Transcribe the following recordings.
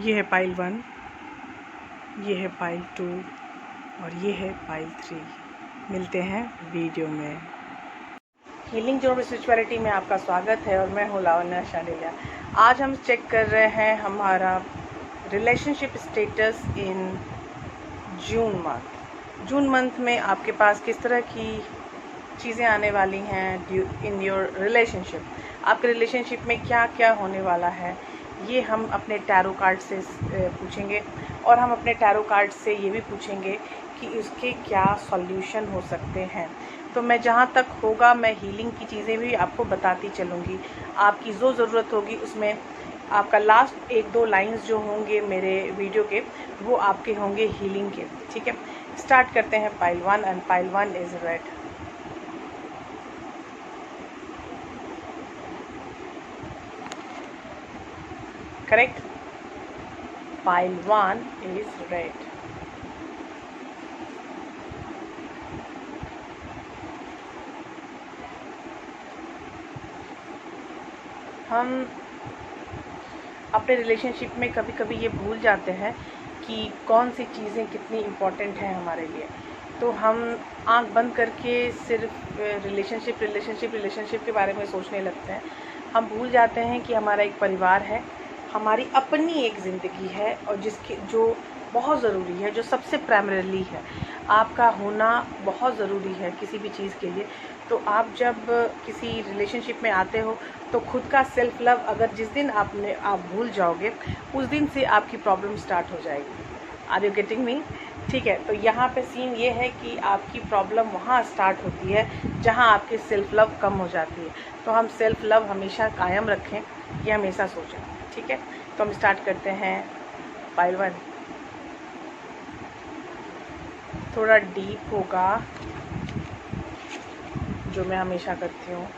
ये है पाइल 1, ये है पाइल 2 और ये है पाइल 3। मिलते हैं वीडियो में। हीलिंग जोन स्पिरिचुअलिटी में आपका स्वागत है और मैं हूँ लावण्या शांडिल्या। आज हम चेक कर रहे हैं हमारा relationship status in June month. June month में आपके पास किस तरह की चीज़ें आने वाली हैं इन योर रिलेशनशिप। आपके रिलेशनशिप में क्या क्या होने वाला है ये हम अपने टैरो कार्ड से पूछेंगे और हम अपने टैरो कार्ड से ये भी पूछेंगे कि इसके क्या सॉल्यूशन हो सकते हैं। तो मैं जहाँ तक होगा मैं हीलिंग की चीज़ें भी आपको बताती चलूँगी। आपकी जो ज़रूरत होगी उसमें आपका लास्ट 1-2 लाइंस जो होंगे मेरे वीडियो के वो आपके होंगे हीलिंग के। ठीक है, स्टार्ट करते हैं। Pile 1 and pile 1 is red. Correct, pile 1 is red. हम अपने रिलेशनशिप में कभी कभी ये भूल जाते हैं कि कौन सी चीज़ें कितनी इम्पोर्टेंट हैं हमारे लिए। तो हम आंख बंद करके सिर्फ रिलेशनशिप के बारे में सोचने लगते हैं। हम भूल जाते हैं कि हमारा एक परिवार है, हमारी अपनी एक ज़िंदगी है और जो बहुत ज़रूरी है, जो सबसे प्राइमरीली है। आपका होना बहुत ज़रूरी है किसी भी चीज़ के लिए। तो आप जब किसी रिलेशनशिप में आते हो तो खुद का सेल्फ लव अगर जिस दिन आप भूल जाओगे उस दिन से आपकी प्रॉब्लम स्टार्ट हो जाएगी। Are you getting me? ठीक है, तो यहाँ पे सीन ये है कि आपकी प्रॉब्लम वहाँ स्टार्ट होती है जहाँ आपकी सेल्फ लव कम हो जाती है। तो हम सेल्फ लव हमेशा कायम रखें, ये हमेशा सोचें। ठीक है, तो हम स्टार्ट करते हैं। पाइल 1 थोड़ा डीप होगा जो मैं हमेशा करती हूँ।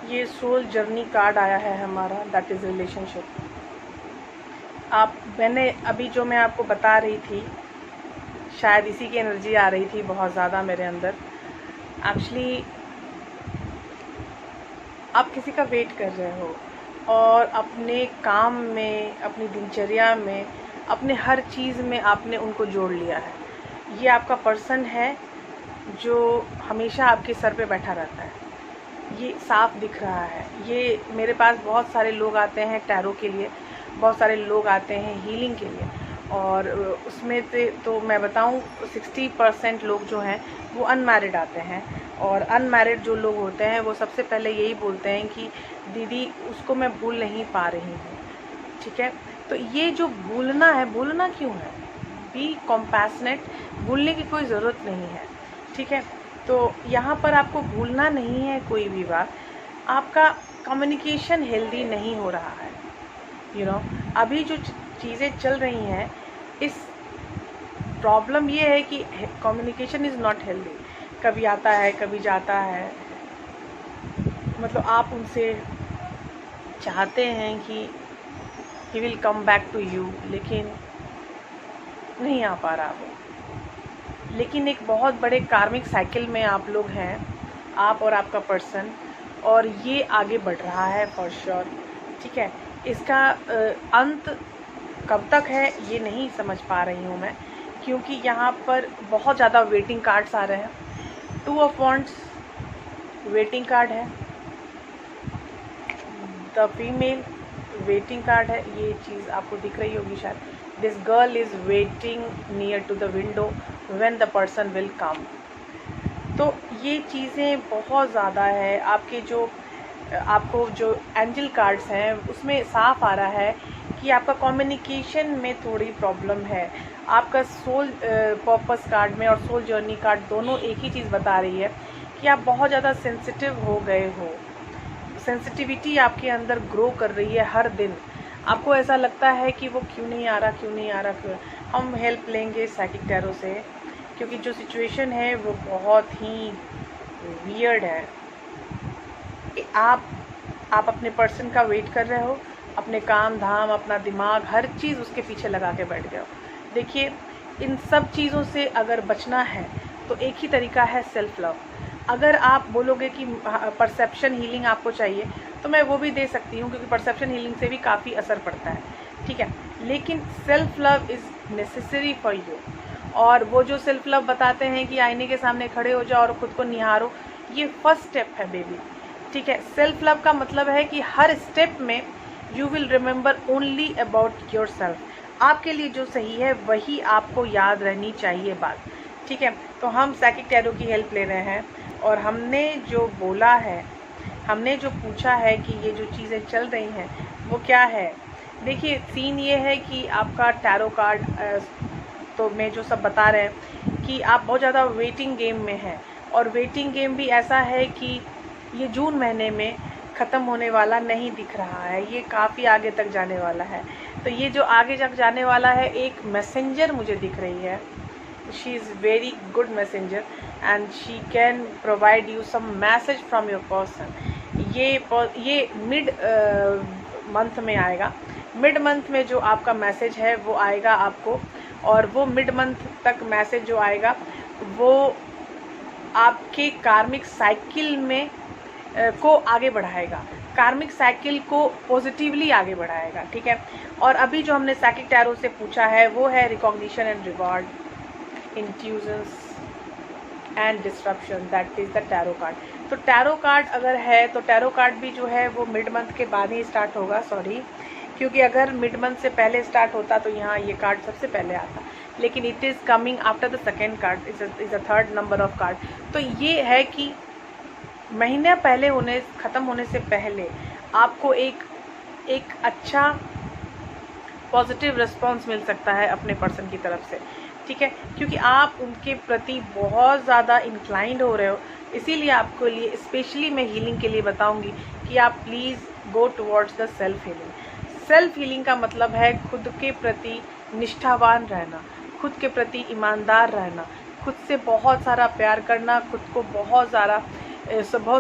ये सोल जर्नी कार्ड आया है हमारा, दैट इज़ रिलेशनशिप। मैंने अभी जो मैं आपको बता रही थी शायद इसी की एनर्जी आ रही थी बहुत ज़्यादा मेरे अंदर। एक्चुअली आप किसी का वेट कर रहे हो और अपने काम में, अपनी दिनचर्या में, अपने हर चीज़ में आपने उनको जोड़ लिया है। ये आपका पर्सन है जो हमेशा आपके सर पे बैठा रहता है, ये साफ दिख रहा है। ये मेरे पास बहुत सारे लोग आते हैं टैरो के लिए, बहुत सारे लोग आते हैं हीलिंग के लिए और उसमें तो मैं बताऊं 60% लोग जो हैं वो अनमैरिड आते हैं। और अनमैरिड जो लोग होते हैं वो सबसे पहले यही बोलते हैं कि दीदी उसको मैं भूल नहीं पा रही हूँ। ठीक है, तो ये जो भूलना है, भूलना क्यों है? बी कॉम्पैशनेट, भूलने की कोई ज़रूरत नहीं है। ठीक है, तो यहाँ पर आपको भूलना नहीं है कोई भी बात। आपका कम्युनिकेशन हेल्दी नहीं हो रहा है। अभी जो चीज़ें चल रही हैं, इस प्रॉब्लम ये है कि कम्युनिकेशन इज़ नॉट हेल्दी। कभी आता है कभी जाता है। मतलब आप उनसे चाहते हैं कि he will come back to you, लेकिन नहीं आ पा रहा वो। लेकिन एक बहुत बड़े कार्मिक साइकिल में आप लोग हैं, आप और आपका पर्सन, और ये आगे बढ़ रहा है फॉर श्योर। ठीक है, इसका अंत कब तक है ये नहीं समझ पा रही हूँ मैं, क्योंकि यहाँ पर बहुत ज़्यादा वेटिंग कार्ड्स आ रहे हैं। 2 ऑफ वॉन्ड्स वेटिंग कार्ड है, द फीमेल वेटिंग कार्ड है। ये चीज़ आपको दिख रही होगी शायद। This girl is waiting near to the window when the person will come. तो ये चीज़ें बहुत ज़्यादा है। आपको जो एंजल कार्ड्स हैं उसमें साफ आ रहा है कि आपका कम्युनिकेशन में थोड़ी प्रॉब्लम है। आपका सोल पर्पस कार्ड में और सोल जर्नी कार्ड दोनों एक ही चीज़ बता रही है कि आप बहुत ज़्यादा सेंसिटिव हो गए हो। सेंसिटिविटी आपके अंदर ग्रो कर रही है हर दिन। आपको ऐसा लगता है कि वो क्यों नहीं आ रहा। हम हेल्प लेंगे साइकिक टैरो से, क्योंकि जो सिचुएशन है वो बहुत ही वियर्ड है। आप अपने पर्सन का वेट कर रहे हो, अपने काम धाम, अपना दिमाग, हर चीज़ उसके पीछे लगा के बैठ गए हो। देखिए, इन सब चीज़ों से अगर बचना है तो एक ही तरीका है, सेल्फ लव। अगर आप बोलोगे कि परसेप्शन हीलिंग आपको चाहिए, तो मैं वो भी दे सकती हूँ, क्योंकि परसेप्शन हीलिंग से भी काफ़ी असर पड़ता है, ठीक है। लेकिन self love is necessary for you. और वो जो सेल्फ लव बताते हैं कि आईने के सामने खड़े हो जाओ और खुद को निहारो, ये फर्स्ट स्टेप है बेबी, ठीक है। सेल्फ लव का मतलब है कि हर स्टेप में you will remember only about your self. आपके लिए जो सही है वही आपको याद रहनी चाहिए बात, ठीक है। तो हम साइकिक टैरो की हेल्प ले रहे हैं, और हमने जो बोला है, हमने जो पूछा है कि ये जो चीज़ें चल रही हैं वो क्या है। देखिए, सीन ये है कि आपका टैरो कार्ड तो में जो सब बता रहे हैं कि आप बहुत ज़्यादा वेटिंग गेम में हैं, और वेटिंग गेम भी ऐसा है कि ये जून महीने में ख़त्म होने वाला नहीं दिख रहा है, ये काफ़ी आगे तक जाने वाला है। तो ये जो आगे तक जाने वाला है, एक मैसेंजर मुझे दिख रही है, she is very good messenger and she can provide you some message from your person. ये मिड मंथ में आएगा। मिड मंथ में जो आपका मैसेज है वो आएगा आपको, और वो मिड मंथ तक मैसेज जो आएगा वो आपके कार्मिक साइकिल में को आगे बढ़ाएगा, कार्मिक साइकिल को पॉजिटिवली आगे बढ़ाएगा, ठीक है। और अभी जो हमने साइकिक टैरो से पूछा है वो है recognition and reward, intuitions and disruption, that is the tarot card. तो टैरो कार्ड अगर है तो टैरो कार्ड भी जो है वो मिड मंथ के बाद ही स्टार्ट होगा, सॉरी, क्योंकि अगर मिड मंथ से पहले स्टार्ट होता तो यहाँ ये कार्ड सबसे पहले आता, लेकिन it is coming after the second card, is a third number of card. तो ये है कि महीना पहले ख़त्म होने से पहले आपको एक अच्छा पॉजिटिव रिस्पॉन्स मिल सकता है अपने पर्सन की तरफ से, ठीक है, क्योंकि आप उनके प्रति बहुत ज़्यादा इंक्लाइंड हो रहे हो। इसीलिए आपको लिए स्पेशली मैं हीलिंग के लिए बताऊंगी कि आप please go towards the self healing. Self healing का मतलब है खुद के प्रति निष्ठावान रहना, खुद के प्रति ईमानदार रहना, खुद से बहुत सारा प्यार करना, खुद को बहुत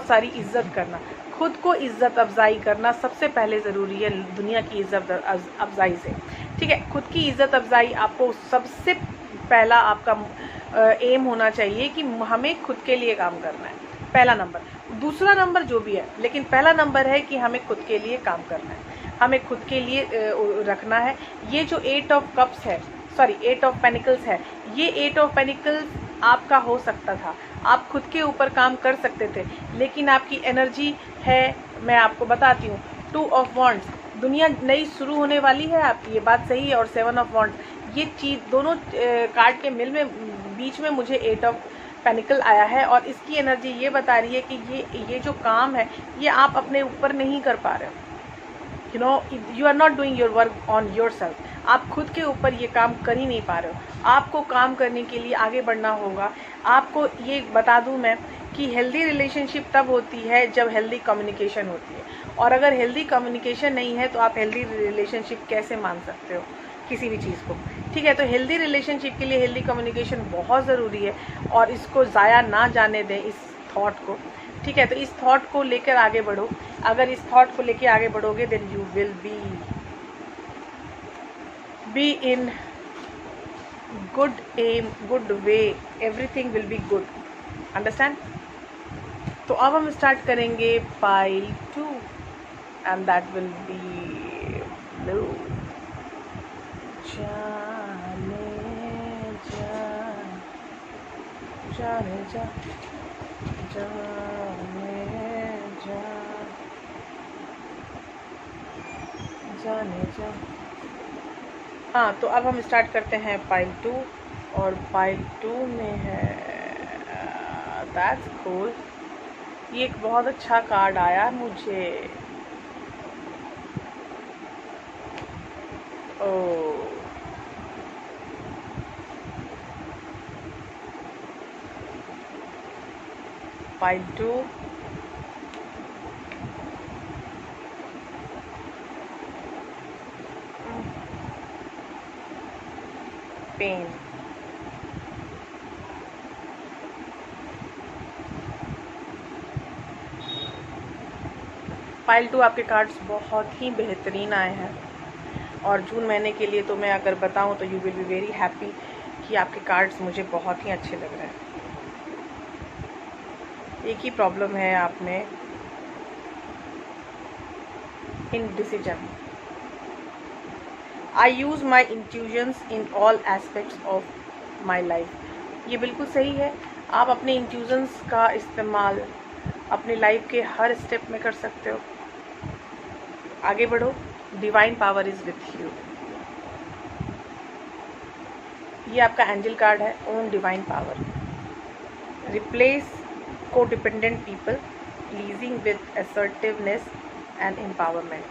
सारी इज्जत करना, खुद को इज्जत अफजाई करना सबसे पहले ज़रूरी है दुनिया की इज्जत अफजाई से, ठीक है। खुद की इज्जत अफजाई आपको सबसे पहला आपका एम होना चाहिए कि हमें खुद के लिए काम करना है, पहला नंबर। दूसरा नंबर जो भी है, लेकिन पहला नंबर है कि हमें खुद के लिए काम करना है, हमें खुद के लिए रखना है। ये जो 8 ऑफ कप्स है, सॉरी 8 ऑफ पेनिकल्स है, ये 8 ऑफ पेनिकल्स आपका हो सकता था, आप खुद के ऊपर काम कर सकते थे, लेकिन आपकी एनर्जी है, मैं आपको बताती हूँ, 2 ऑफ वॉन्ड्स, दुनिया नई शुरू होने वाली है आपकी, ये बात सही है, और 7 ऑफ वॉन्ड्स, ये चीज़ दोनों कार्ड के बीच में मुझे 8 ऑफ पेनिकल आया है, और इसकी एनर्जी ये बता रही है कि ये जो काम है ये आप अपने ऊपर नहीं कर पा रहे हो, you know, you are not doing your work on yourself. आप खुद के ऊपर ये काम कर ही नहीं पा रहे हो। आपको काम करने के लिए आगे बढ़ना होगा। आपको ये बता दूं मैं कि हेल्दी रिलेशनशिप तब होती है जब हेल्दी कम्युनिकेशन होती है, और अगर हेल्दी कम्युनिकेशन नहीं है तो आप हेल्दी रिलेशनशिप कैसे मान सकते हो किसी भी चीज़ को, ठीक है। तो हेल्दी रिलेशनशिप के लिए हेल्दी कम्युनिकेशन बहुत ज़रूरी है, और इसको ज़ाया ना जाने दें इस थॉट को, ठीक है। तो इस थॉट को लेकर आगे बढ़ो। अगर इस थॉट को लेकर आगे बढ़ोगे then you will be in good um, good way, everything will be good, understand. तो अब हम स्टार्ट करेंगे pile 2 and that will be blue. जाने जा, जाने जा, जाने जा, जाने जा। हाँ, तो अब हम स्टार्ट करते हैं पाइल 2, और पाइल 2 में है दैट्स कूल। ये एक बहुत अच्छा कार्ड आया मुझे, ओ पाइल 2, पेन, पाइल 2 आपके कार्ड्स बहुत ही बेहतरीन आए हैं और जून महीने के लिए तो मैं अगर बताऊं तो you will be very happy कि आपके कार्ड्स मुझे बहुत ही अच्छे लग रहे हैं। एक ही प्रॉब्लम है आप में, indecision. I use my intuitions in all aspects of my life. ये बिल्कुल सही है। आप अपने इंट्यूजन्स का इस्तेमाल अपनी लाइफ के हर स्टेप में कर सकते हो। आगे बढ़ो, divine power is with you. ये आपका एंजल कार्ड है, own divine power. Replace codependent people, leasing with assertiveness and empowerment.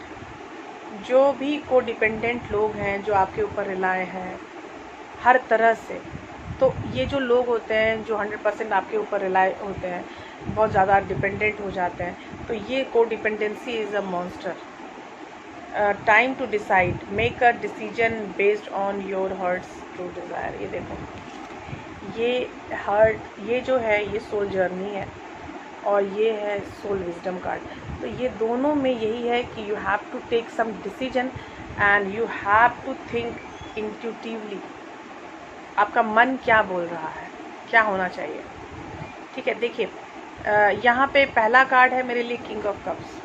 जो भी को डिपेंडेंट लोग हैं जो आपके ऊपर रिलाय हैं हर तरह से, तो ये जो लोग होते हैं जो 100% आपके ऊपर रिलाय होते हैं, बहुत ज़्यादा डिपेंडेंट हो जाते हैं, तो ये codependency is a monster. Time to decide, make a decision based on your heart's true desire. ये देखो, ये हार्ट, ये जो है ये सोल जर्नी है और ये है सोल विजडम कार्ड। तो ये दोनों में यही है कि you have to take some decision and you have to think intuitively. आपका मन क्या बोल रहा है, क्या होना चाहिए। ठीक है, देखिए यहाँ पे पहला कार्ड है मेरे लिए किंग ऑफ कप्स,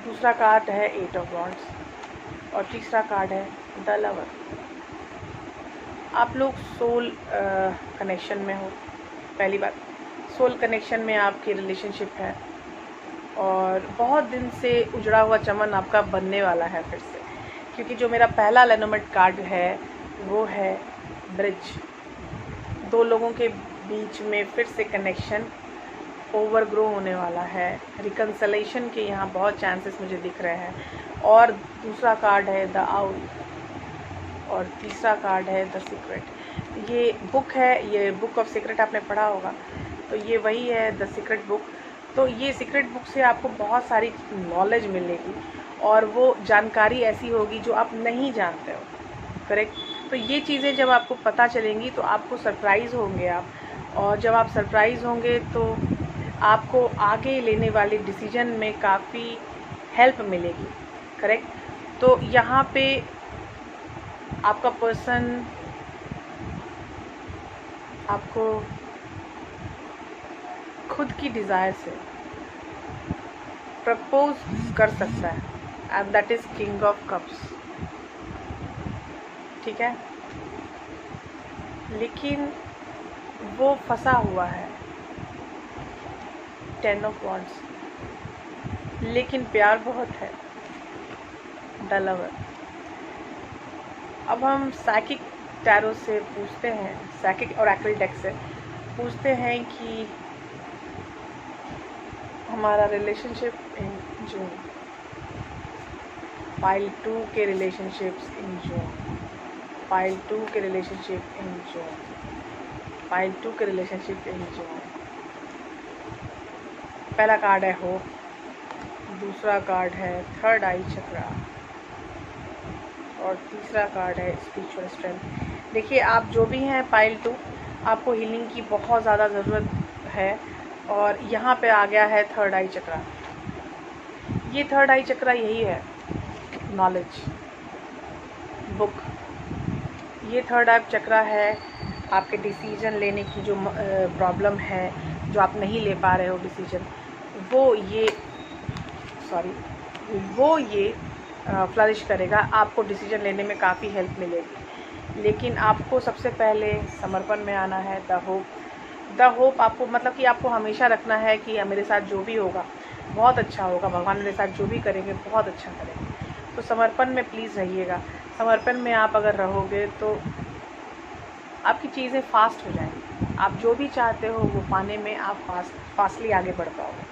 दूसरा कार्ड है 8 ऑफ वॉन्ड्स और तीसरा कार्ड है द लवर। आप लोग सोल कनेक्शन में हो। पहली बात, सोल कनेक्शन में आपकी रिलेशनशिप है और बहुत दिन से उजड़ा हुआ चमन आपका बनने वाला है फिर से, क्योंकि जो मेरा पहला लेनोमेट कार्ड है वो है ब्रिज। दो लोगों के बीच में फिर से कनेक्शन ओवरग्रो होने वाला है, रिकन्सलेशन के यहाँ बहुत चांसेस मुझे दिख रहे हैं। और दूसरा कार्ड है द आउल और तीसरा कार्ड है द सीक्रेट। ये बुक है, ये बुक ऑफ सीक्रेट आपने पढ़ा होगा, तो ये वही है द सीक्रेट बुक। तो ये सीक्रेट बुक से आपको बहुत सारी नॉलेज मिलेगी और वो जानकारी ऐसी होगी जो आप नहीं जानते हो, करेक्ट। तो ये चीज़ें जब आपको पता चलेंगी तो आपको सरप्राइज़ होंगे आप, और जब आप सरप्राइज़ होंगे तो आपको आगे लेने वाले डिसीजन में काफ़ी हेल्प मिलेगी, करेक्ट। तो यहाँ पे आपका पर्सन आपको खुद की डिज़ायर से प्रपोज कर सकता है, and that is king of cups. ठीक है, लेकिन वो फंसा हुआ है 10 ऑफ वॉन्ड्स, लेकिन प्यार बहुत है द लवर। अब हम साइकिक टैरो से पूछते हैं, साइकिक ऑरेकल डेक से पूछते हैं कि हमारा रिलेशनशिप इन जून, पाइल 2 के रिलेशनशिप्स इन जून, पाइल 2 के रिलेशनशिप इन जून, पाइल 2 के रिलेशनशिप इन जून। पहला कार्ड है होप, दूसरा कार्ड है थर्ड आई चक्रा और तीसरा कार्ड है स्पिरिचुअल स्ट्रेंथ। देखिए, आप जो भी हैं पाइल 2, आपको हीलिंग की बहुत ज़्यादा ज़रूरत है और यहाँ पे आ गया है थर्ड आई चक्रा। ये थर्ड आई चक्रा यही है, नॉलेज, बुक। ये थर्ड आई चक्रा है आपके डिसीजन लेने की जो प्रॉब्लम है, जो आप नहीं ले पा रहे हो डिसीजन, वो ये फ्लरिश करेगा, आपको डिसीजन लेने में काफ़ी हेल्प मिलेगी। लेकिन आपको सबसे पहले समर्पण में आना है। द होप आपको, मतलब कि आपको हमेशा रखना है कि मेरे साथ जो भी होगा बहुत अच्छा होगा, भगवान मेरे साथ जो भी करेंगे बहुत अच्छा करेंगे। तो समर्पण में प्लीज़ रहिएगा। समर्पण में आप अगर रहोगे तो आपकी चीज़ें फास्ट हो जाएंगी, आप जो भी चाहते हो वो पाने में आप फास्टली आगे बढ़ पाओगे।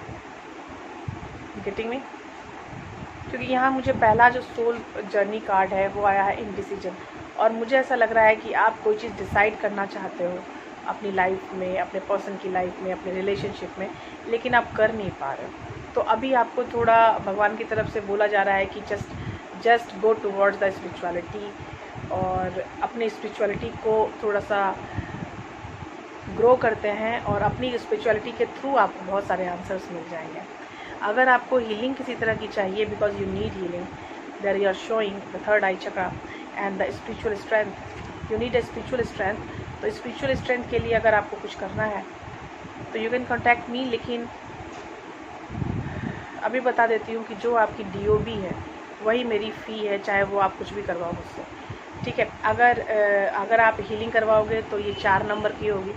Getting me? क्योंकि यहाँ मुझे पहला जो सोल जर्नी कार्ड है वो आया है इनडिसीजन, और मुझे ऐसा लग रहा है कि आप कोई चीज़ डिसाइड करना चाहते हो अपनी लाइफ में, अपने पर्सन की लाइफ में, अपने रिलेशनशिप में, लेकिन आप कर नहीं पा रहे हो। तो अभी आपको थोड़ा भगवान की तरफ से बोला जा रहा है कि just go towards the spirituality, और अपनी स्पिरिचुअलिटी को थोड़ा सा ग्रो करते हैं, और अपनी स्पिरिचुअलिटी के थ्रू आपको बहुत सारे आंसर्स मिल जाएंगे। अगर आपको हीलिंग किसी तरह की चाहिए, because you need healing, there you are showing the third eye chakra and the spiritual strength, you need a spiritual strength. तो स्पिरिचुअल स्ट्रेंथ के लिए अगर आपको कुछ करना है तो यू कैन कॉन्टैक्ट मी, लेकिन अभी बता देती हूँ कि जो आपकी DOB है वही मेरी फ़ी है, चाहे वो आप कुछ भी करवाओ मुझसे, ठीक है। अगर आप हीलिंग करवाओगे तो ये 4 नंबर की होगी,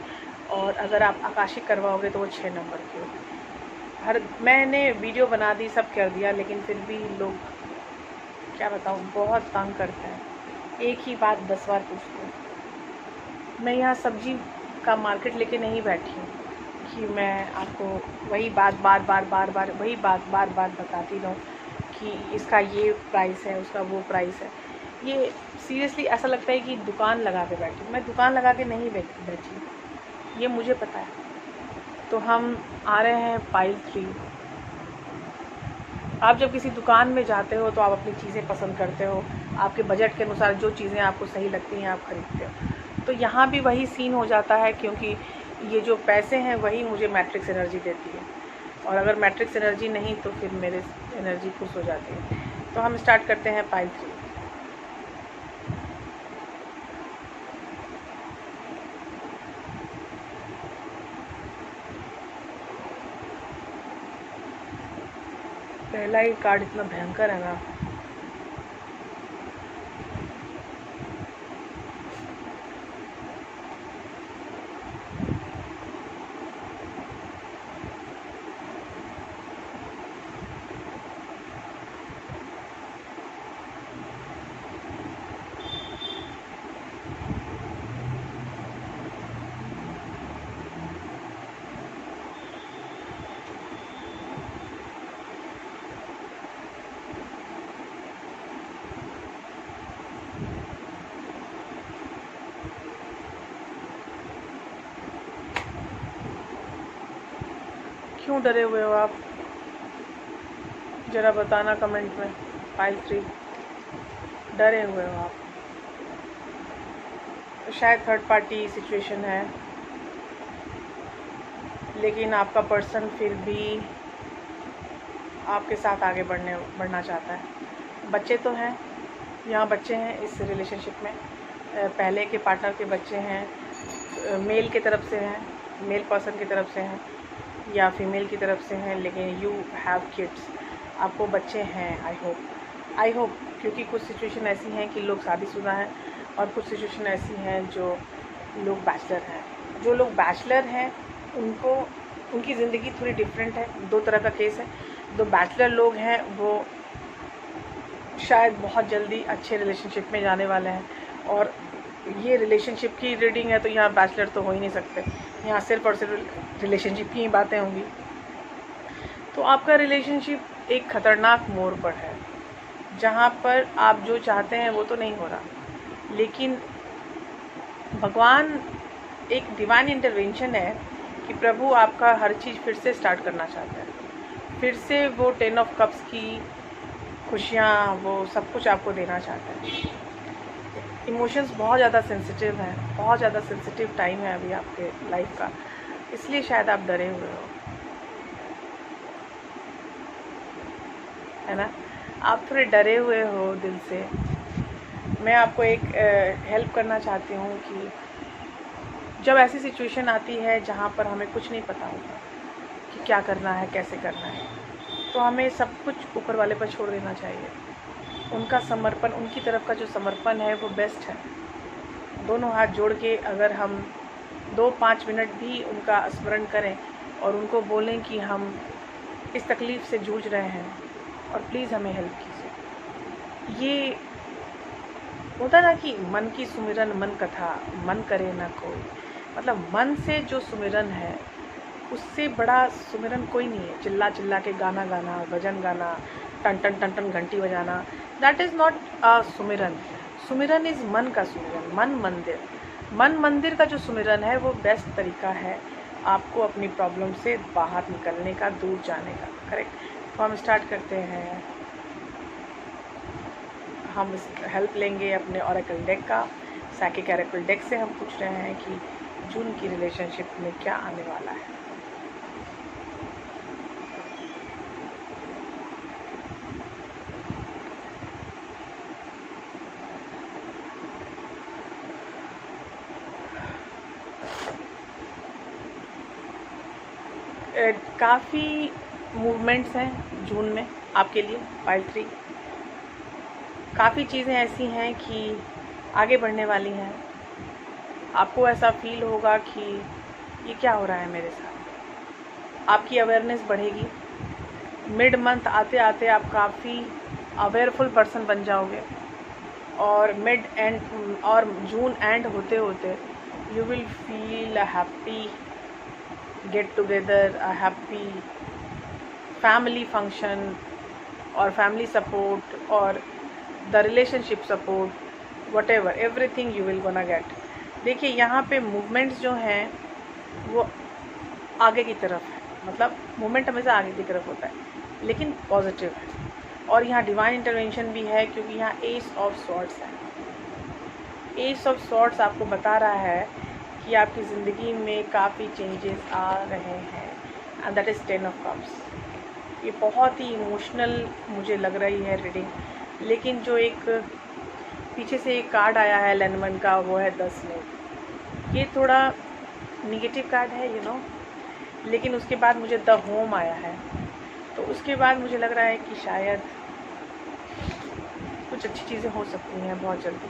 और अगर आप आकाशिक करवाओगे तो वो 6 नंबर की होगी। मैंने वीडियो बना दी, सब कर दिया, लेकिन फिर भी लोग, क्या बताऊँ, बहुत तंग करते हैं, एक ही बात 10 बार पूछते हैं। मैं यहाँ सब्जी का मार्केट लेके नहीं बैठी हूँ कि मैं आपको वही बात बार बार बताती रहूँ कि इसका ये प्राइस है, उसका वो प्राइस है। ये सीरियसली ऐसा लगता है कि दुकान लगा के बैठी हूँ। मैं दुकान लगा के नहीं बैठी, ये मुझे पता है। तो हम आ रहे हैं पाइल 3। आप जब किसी दुकान में जाते हो तो आप अपनी चीज़ें पसंद करते हो, आपके बजट के अनुसार जो चीज़ें आपको सही लगती हैं आप खरीदते हो। तो यहाँ भी वही सीन हो जाता है, क्योंकि ये जो पैसे हैं वही मुझे मैट्रिक्स एनर्जी देती है, और अगर मैट्रिक्स एनर्जी नहीं तो फिर मेरे एनर्जी खुश हो जाती है। तो हम स्टार्ट करते हैं पाइल 3। पहला ही कार्ड इतना भयंकर है ना, क्यों डरे हुए हो आप, ज़रा बताना कमेंट में। पाइल 3 डरे हुए हो आप, तो शायद थर्ड पार्टी सिचुएशन है, लेकिन आपका पर्सन फिर भी आपके साथ आगे बढ़ना चाहता है। बच्चे तो हैं, यहाँ बच्चे हैं इस रिलेशनशिप में, पहले के पार्टनर के बच्चे हैं, मेल की तरफ से हैं, मेल पर्सन की तरफ से हैं या फीमेल की तरफ से हैं, लेकिन यू हैव किड्स, आपको बच्चे हैं। आई होप, क्योंकि कुछ सिचुएशन ऐसी हैं कि लोग शादीशुदा हैं, और कुछ सिचुएशन ऐसी हैं जो लोग बैचलर हैं। जो लोग बैचलर हैं उनकी ज़िंदगी थोड़ी डिफरेंट है। 2 तरह का केस है। जो बैचलर लोग हैं वो शायद बहुत जल्दी अच्छे रिलेशनशिप में जाने वाले हैं, और ये रिलेशनशिप की रीडिंग है तो यहाँ बैचलर तो हो ही नहीं सकते, यहाँ सिर्फ और सिर्फ रिलेशनशिप की ही बातें होंगी। तो आपका रिलेशनशिप एक ख़तरनाक मोड़ पर है, जहाँ पर आप जो चाहते हैं वो तो नहीं हो रहा, लेकिन भगवान, एक डिवाइन इंटरवेंशन है कि प्रभु आपका हर चीज़ फिर से स्टार्ट करना चाहते हैं, फिर से वो 10 ऑफ कप्स की खुशियाँ, वो सब कुछ आपको देना चाहते हैं। इमोशंस बहुत ज़्यादा सेंसिटिव हैं, बहुत ज़्यादा सेंसिटिव टाइम है अभी आपके लाइफ का, इसलिए शायद आप डरे हुए हो, है ना। आप थोड़े डरे हुए हो दिल से। मैं आपको एक हेल्प करना चाहती हूँ कि जब ऐसी सिचुएशन आती है जहाँ पर हमें कुछ नहीं पता होता कि क्या करना है, कैसे करना है, तो हमें सब कुछ ऊपर वाले पर छोड़ देना चाहिए। उनका समर्पण, उनकी तरफ का जो समर्पण है वो बेस्ट है। दोनों हाथ जोड़ के अगर हम 2-5 मिनट भी उनका स्मरण करें और उनको बोलें कि हम इस तकलीफ़ से जूझ रहे हैं और प्लीज़ हमें हेल्प कीजिए। ये होता ना कि मन की सुमिरन मन कथा, मन करे ना कोई, मतलब मन से जो सुमिरन है उससे बड़ा सुमिरन कोई नहीं है। चिल्ला चिल्ला के गाना गाना, भजन गाना, टन टन टन टन घंटी बजाना, दैट इज़ नॉट अ सुमिरन। सुमिरन इज़ मन का सुमिरन, मन मंदिर। मन मंदिर का जो सुमिरन है वो बेस्ट तरीका है आपको अपनी प्रॉब्लम से बाहर निकलने का, दूर जाने का। करेक्ट। तो हम स्टार्ट करते हैं। हम हेल्प लेंगे अपने ऑरेकल डेक का। साइकिक ऑरेकल डेक से हम पूछ रहे हैं कि जून की रिलेशनशिप में क्या आने वाला है। काफ़ी मूवमेंट्स हैं जून में आपके लिए। पाइल 3 काफ़ी चीज़ें ऐसी हैं कि आगे बढ़ने वाली हैं। आपको ऐसा फील होगा कि ये क्या हो रहा है मेरे साथ। आपकी अवेयरनेस बढ़ेगी। मिड मंथ आते आते आप काफ़ी अवेयरफुल पर्सन बन जाओगे और मिड एंड और जून एंड होते होते you will feel a happy get together, a happy family function और फैमिली सपोर्ट और the relationship support, whatever everything you will gonna get। देखिए यहाँ पे मूवमेंट्स जो हैं वो आगे की तरफ है, मतलब मूवमेंट हमेशा आगे की तरफ होता है लेकिन पॉजिटिव है। और यहाँ डिवाइन इंटरवेंशन भी है क्योंकि यहाँ एस ऑफ सॉर्ड्स है। एस ऑफ सॉर्ड्स आपको बता रहा है कि आपकी ज़िंदगी में काफ़ी चेंजेस आ रहे हैं and that is 10 of cups. ये बहुत ही इमोशनल मुझे लग रही है रीडिंग, लेकिन जो एक पीछे से एक कार्ड आया है लेनमन का वो है 10 लोग। ये थोड़ा निगेटिव कार्ड है लेकिन उसके बाद मुझे द होम आया है, तो उसके बाद मुझे लग रहा है कि शायद कुछ अच्छी चीज़ें हो सकती हैं बहुत जल्दी।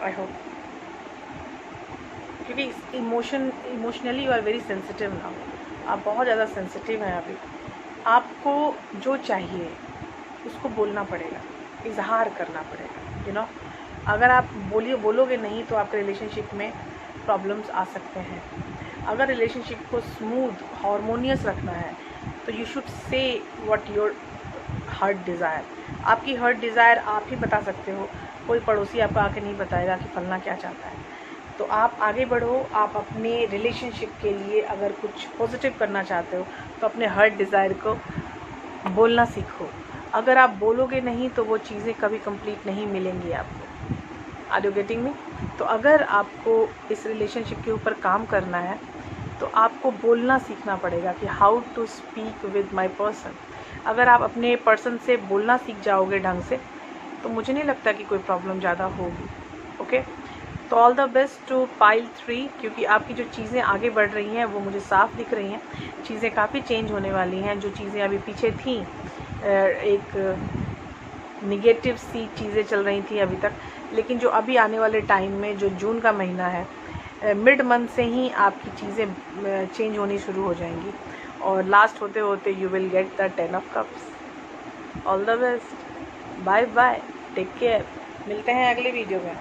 आई होप, क्योंकि emotionally you are very sensitive now. आप बहुत ज़्यादा सेंसिटिव हैं अभी। आपको जो चाहिए उसको बोलना पड़ेगा, इजहार करना पड़ेगा। अगर आप बोलोगे नहीं तो आपके रिलेशनशिप में प्रॉब्लम्स आ सकते हैं। अगर रिलेशनशिप को स्मूथ हार्मोनियस रखना है तो you should say what your heart desire. आपकी हार्ट डिज़ायर आप ही बता सकते हो, कोई पड़ोसी आपको आके नहीं बताएगा कि फलना क्या चाहता है। तो आप आगे बढ़ो। आप अपने रिलेशनशिप के लिए अगर कुछ पॉजिटिव करना चाहते हो तो अपने हार्ट डिज़ायर को बोलना सीखो। अगर आप बोलोगे नहीं तो वो चीज़ें कभी कंप्लीट नहीं मिलेंगी आपको। Are you getting me? तो अगर आपको इस रिलेशनशिप के ऊपर काम करना है तो आपको बोलना सीखना पड़ेगा कि how to speak with my person. अगर आप अपने पर्सन से बोलना सीख जाओगे ढंग से तो मुझे नहीं लगता कि कोई प्रॉब्लम ज़्यादा होगी। ओके, तो all the best to pile 3, क्योंकि आपकी जो चीज़ें आगे बढ़ रही हैं वो मुझे साफ दिख रही हैं। चीज़ें काफ़ी चेंज होने वाली हैं। जो चीज़ें अभी पीछे थीं, एक निगेटिव सी चीज़ें चल रही थी अभी तक, लेकिन जो अभी आने वाले टाइम में जो जून का महीना है, मिड मंथ से ही आपकी चीज़ें चेंज होनी शुरू हो जाएंगी और लास्ट होते होते you will get the 10 of cups. All the best, bye bye, take care. मिलते हैं अगले वीडियो में।